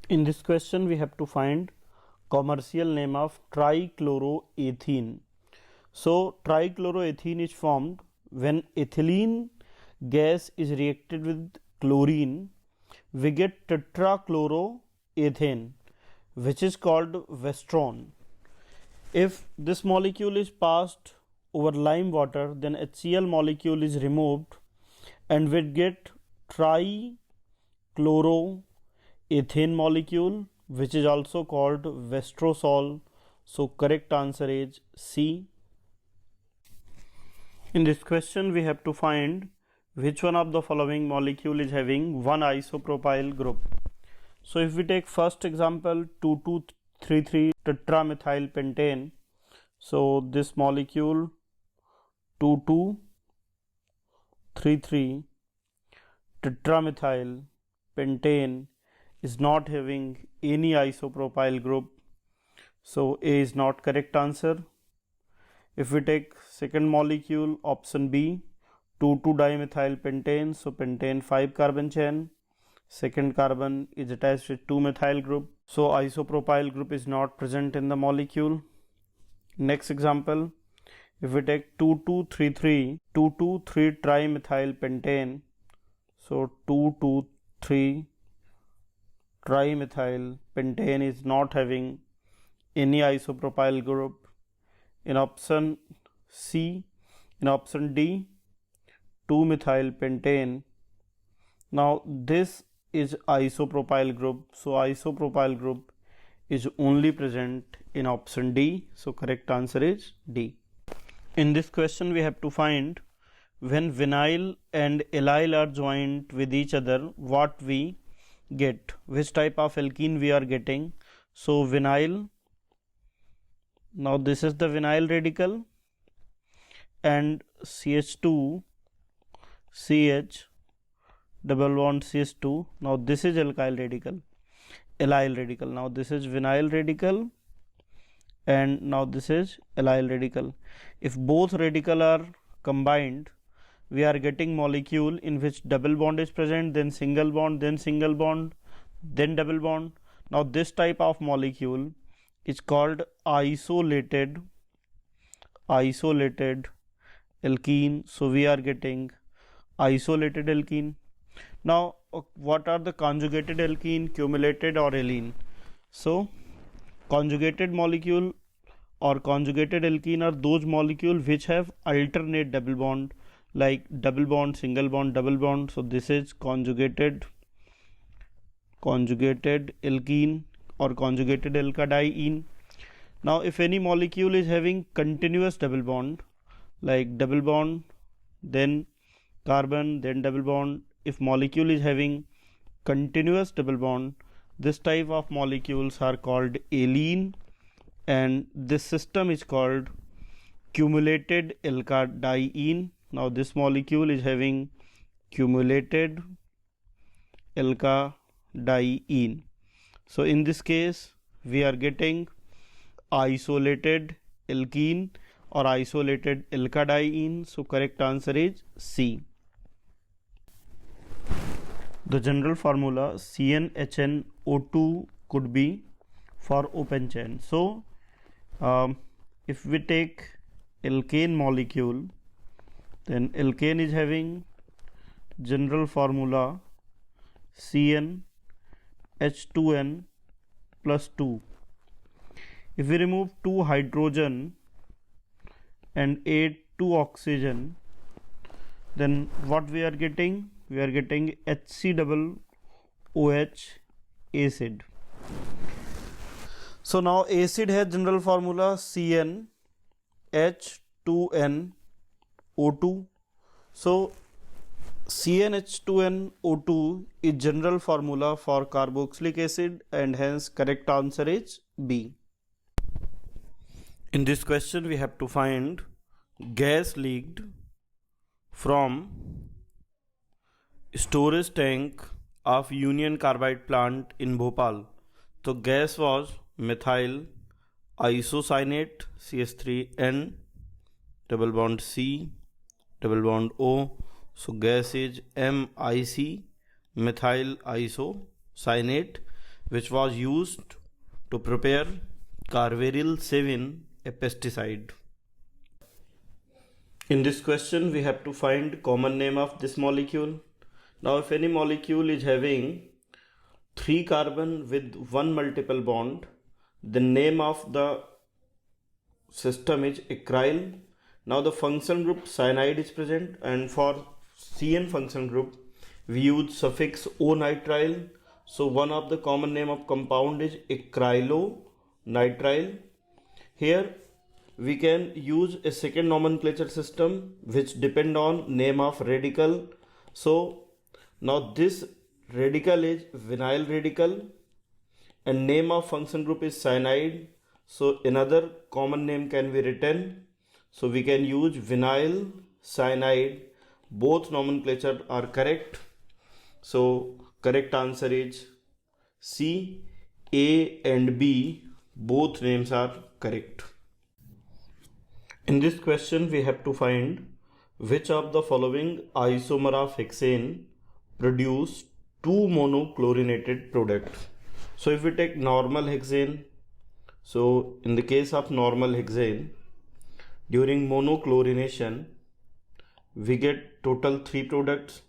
In this question, we have to find commercial name of trichloroethene. So, trichloroethene is formed when ethylene gas is reacted with chlorine. We get tetrachloroethane, which is called Westron. If this molecule is passed over lime water, then HCl molecule is removed and we get trichloroethane molecule, which is also called Vestrosol. So correct answer is C. In this question, we have to find which one of the following molecule is having one isopropyl group. So if we take first example 2233 tetramethyl pentane, so this molecule 2233 tetramethyl pentane is not having any isopropyl group, so A is not correct answer. If we take second molecule, option B, 2,2-dimethyl pentane, so pentane 5 carbon chain, second carbon is attached with 2-methyl group, so isopropyl group is not present in the molecule. Next example, if we take 2,2,3 trimethyl pentane, so 2,2,3 trimethyl pentane is not having any isopropyl group. In option C, in option D, 2-methyl pentane. Now this is isopropyl group, so isopropyl group is only present in option D, so correct answer is D. In this question, we have to find when vinyl and allyl are joined with each other, what we get, which type of alkene we are getting. So vinyl, now this is the vinyl radical, and CH2 CH double bond CH2, now this is alkyl radical, now this is vinyl radical and now this is allyl radical. If both radical are combined, we are getting molecule in which double bond is present, then single bond, then single bond, then double bond. Now this type of molecule is called isolated alkene, so we are getting isolated alkene. Now what are the conjugated alkene, cumulated or alene? So conjugated molecule or conjugated alkene are those molecules which have alternate double bond, like double bond, single bond, double bond. So this is conjugated alkene or conjugated alkadiene. Now if any molecule is having continuous double bond, like double bond, then carbon, then double bond, if molecule is having continuous double bond, this type of molecules are called alene, and this system is called cumulated alkadiene. Now this molecule is having cumulated alkadiene. So in this case, we are getting isolated alkene or isolated alkadiene. So correct answer is C. The general formula CnHnO2 could be for open chain. So if we take alkane molecule, then alkane is having general formula CnH2n plus 2. If we remove 2 hydrogen and add 2 oxygen, then what we are getting? We are getting HCOOH acid. So now acid has general formula CnH2nO2. So CnH2nO2 is general formula for carboxylic acid, and hence correct answer is B. In this question, we have to find gas leaked from storage tank of Union Carbide plant in Bhopal. So gas was methyl isocyanate CH3N double bond C double bond O. So gas is MIC methyl isocyanate, which was used to prepare Carbaryl 7, a pesticide. In this question, we have to find common name of this molecule. Now, if any molecule is having 3 carbon with 1 multiple bond, the name of the system is acryl. Now, the function group cyanide is present, and for CN function group, we use suffix O-nitrile. So, one of the common name of compound is acrylonitrile. Here, we can use a second nomenclature system which depend on name of radical. So, now this radical is vinyl radical and name of function group is cyanide. So another common name can be written. So we can use vinyl cyanide. Both nomenclature are correct. So correct answer is C. A and B, both names are correct. In this question, we have to find which of the following isomer of hexane produce 2 monochlorinated products. So if we take normal hexane, so in the case of normal hexane, during monochlorination, we get total 3 products.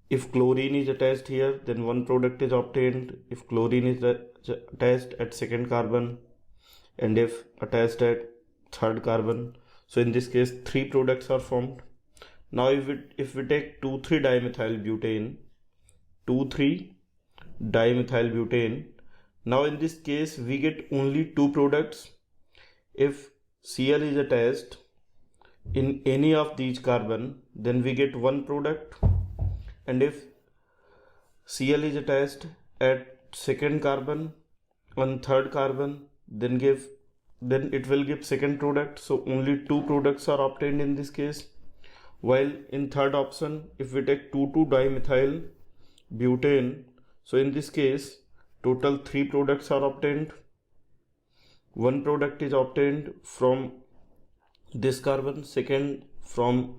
If chlorine is attached here, then 1 product is obtained. If chlorine is attached at second carbon, and if attached at third carbon, so in this case 3 products are formed. Now if we take 2,3-dimethyl butane, now in this case we get only 2 products. If Cl is attached in any of these carbon, then we get 1 product, and if Cl is attached at second carbon on third carbon, then it will give second product. So only 2 products are obtained in this case. While in third option, if we take 2,2-dimethyl butane, so in this case total 3 products are obtained. 1 product is obtained from this carbon, second from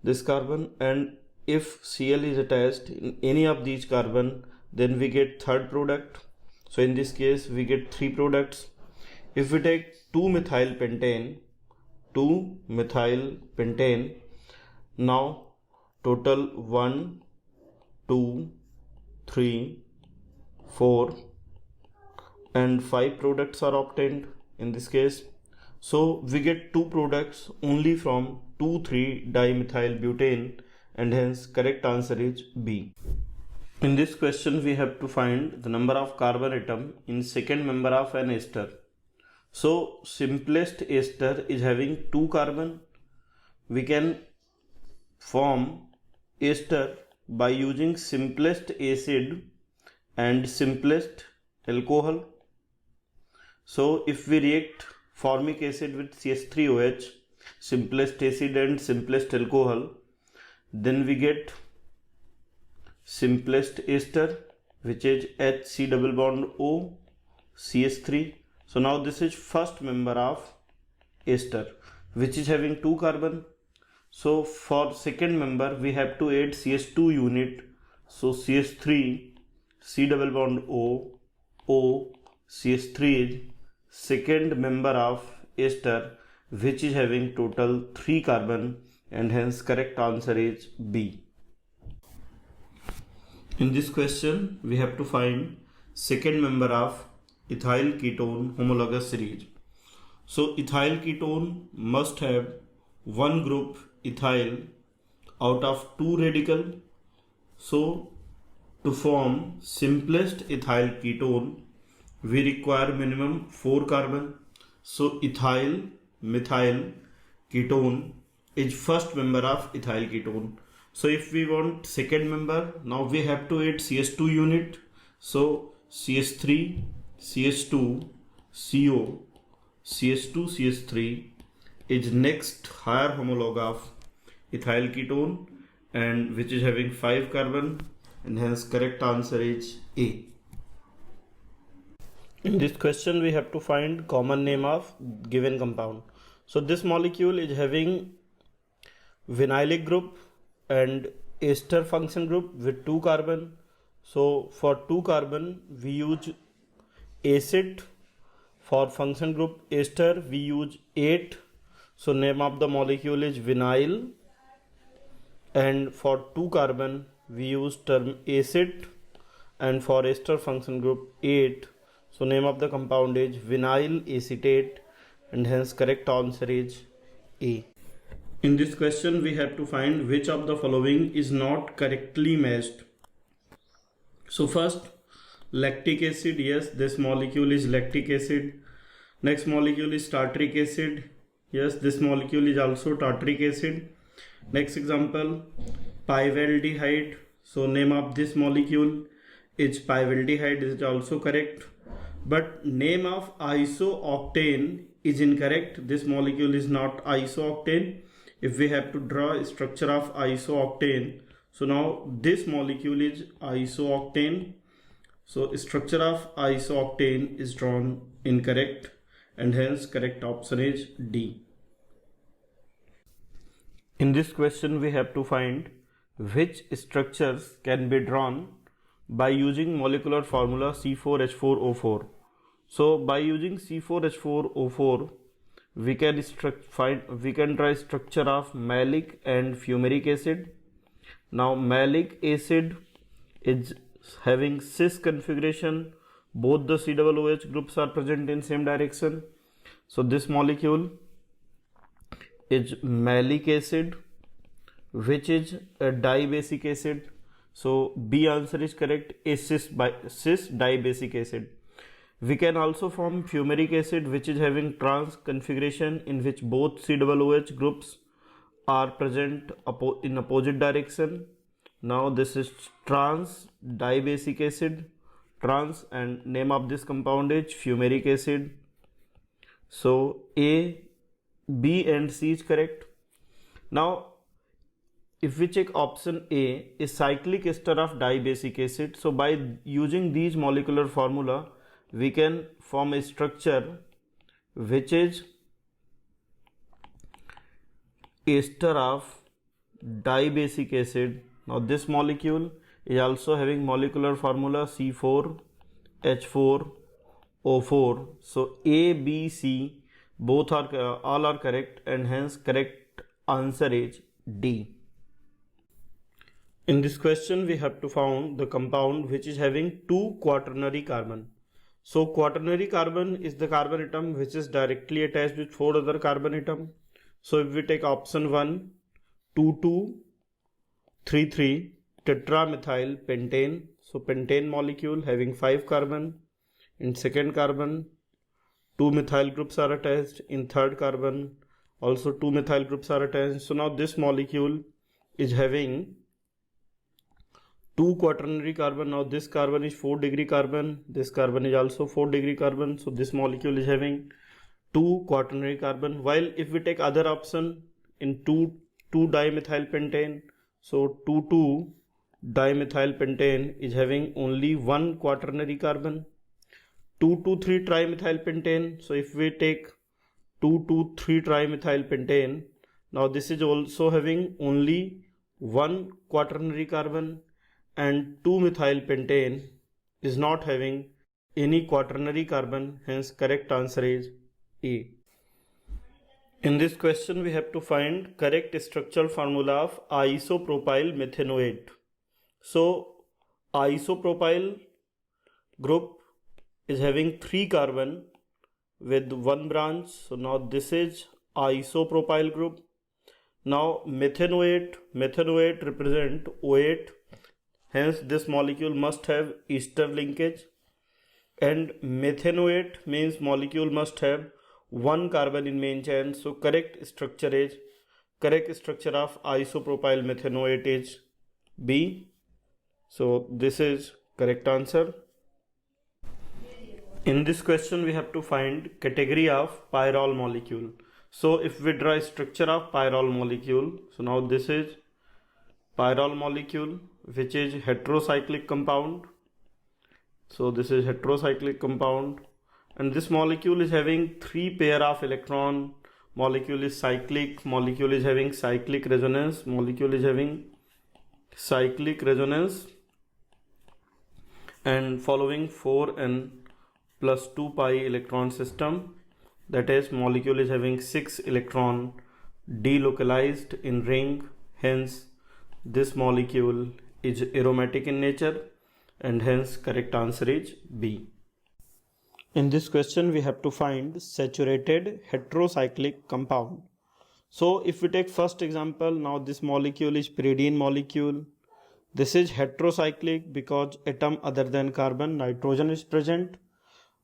this carbon, and if Cl is attached in any of these carbon, then we get third product. So in this case we get 3 products. If we take 2-methylpentane, now total 1, 2, 3, 4 and 5 products are obtained in this case. So we get 2 products only from 2,3-dimethylbutane, and hence correct answer is B. In this question, we have to find the number of carbon atom in second member of an ester. So simplest ester is having 2 carbon. We can form ester by using simplest acid and simplest alcohol. So if we react formic acid with CH3OH, simplest acid and simplest alcohol, then we get simplest ester, which is HC double bond O CH3. So now this is first member of ester, which is having 2 carbon. So for second member we have to add CH2 unit. So CH3 C double bond O CH3 is second member of ester, which is having total 3 carbon, and hence correct answer is B. In this question, we have to find second member of ethyl ketone homologous series. So ethyl ketone must have 1 group ethyl out of 2 radical. So to form simplest ethyl ketone, we require minimum 4 carbon. So ethyl methyl ketone is first member of ethyl ketone. So if we want second member, now we have to add CH2 unit. So CH3 CH2 CO CH2 CH3 is next higher homologue of ethyl ketone, and which is having 5 carbon, and hence correct answer is A. In this question, we have to find common name of given compound. So this molecule is having vinylic group and ester function group with 2 carbon. So for 2 carbon we use acid. For function group ester we use 8. So name of the molecule is vinyl. And for 2 carbon we use term acid, and for ester function group 8. So name of the compound is vinyl acetate, and hence correct answer is A. In this question we have to find which of the following is not correctly matched. So first, lactic acid, yes, this molecule is lactic acid. Next molecule is tartaric acid, yes, this molecule is also tartaric acid. Next example, pivaldehyde, so name of this molecule is pivaldehyde, is also correct, but name of isooctane is incorrect. This molecule is not isooctane. If we have to draw a structure of isooctane, so now this molecule is isooctane, so structure of isooctane is drawn incorrect, and hence correct option is D. In this question we have to find which structures can be drawn by using molecular formula C4H4O4. So by using C4H4O4 we can draw structure of malic and fumaric acid. Now malic acid is having cis configuration, both the COOH groups are present in same direction. So this molecule is malic acid, which is a dibasic acid. So B answer is correct, a cis dibasic acid. We can also form fumaric acid, which is having trans configuration in which both COOH groups are present in opposite direction. Now this is trans dibasic acid, trans, and name of this compound is fumaric acid. So A, B and C is correct. Now if we check option A is cyclic ester of dibasic acid, so by using these molecular formula we can form a structure which is ester of dibasic acid. Now this molecule is also having molecular formula C4H4O4. So A, B, C both are all are correct, and hence correct answer is D. In this question we have to find the compound which is having 2 quaternary carbon. So quaternary carbon is the carbon atom which is directly attached with 4 other carbon atom. So if we take option 1, 2,2,3,3 tetramethyl pentane. So pentane molecule having 5 carbon. In second carbon 2 methyl groups are attached. In third carbon also 2 methyl groups are attached. So now this molecule is having 2 quaternary carbon. Now this carbon is 4 degree carbon, this carbon is also 4 degree carbon, so this molecule is having 2 quaternary carbon. While if we take other option in 2,2-dimethyl pentane, so 2,2-dimethyl pentane is having only 1 quaternary carbon. 2,2,3-trimethyl pentane, so if we take 2,2,3-trimethyl pentane, now this is also having only 1 quaternary carbon, and 2-methyl pentane is not having any quaternary carbon, hence correct answer is A. In this question we have to find correct structural formula of isopropyl methanoate. So isopropyl group is having 3 carbon with 1 branch, so now this is isopropyl group. Now methanoate represent OH, hence this molecule must have ester linkage, and methanoate means molecule must have 1 carbon in main chain. So correct structure of isopropyl methanoate is B. So this is correct answer. In this question we have to find category of pyrrole molecule. So if we draw a structure of pyrrole molecule, so now this is pyrrole molecule which is heterocyclic compound. So this is heterocyclic compound, and this molecule is having 3 pair of electron. Molecule is cyclic, molecule is having cyclic resonance, molecule is having cyclic resonance, and following 4n plus 2 pi electron system, that is molecule is having 6 electron delocalized in ring, hence this molecule is aromatic in nature and hence correct answer is B. In this question we have to find saturated heterocyclic compound. So if we take first example, now this molecule is pyridine molecule. This is heterocyclic because atom other than carbon, nitrogen is present.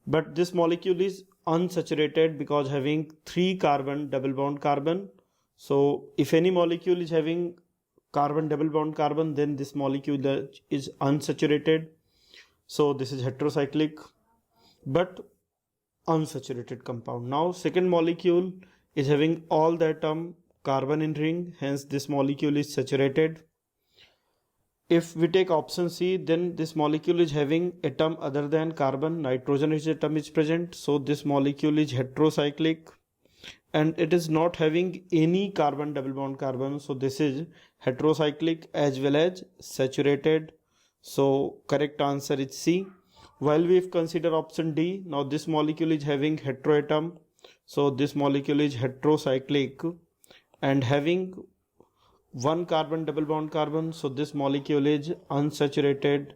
But this molecule is unsaturated because having 3 carbon, double bond carbon. So if any molecule is having carbon, double bond carbon, then this molecule is unsaturated. So this is heterocyclic but unsaturated compound. Now second molecule is having all the atom carbon in ring, hence this molecule is saturated. If we take option C, then this molecule is having atom other than carbon, nitrogen atom is present, so this molecule is heterocyclic and it is not having any carbon, double bond carbon, so this is heterocyclic as well as saturated, so correct answer is C. While we consider option D, now this molecule is having heteroatom, so this molecule is heterocyclic and having 1 carbon, double bond carbon, so this molecule is unsaturated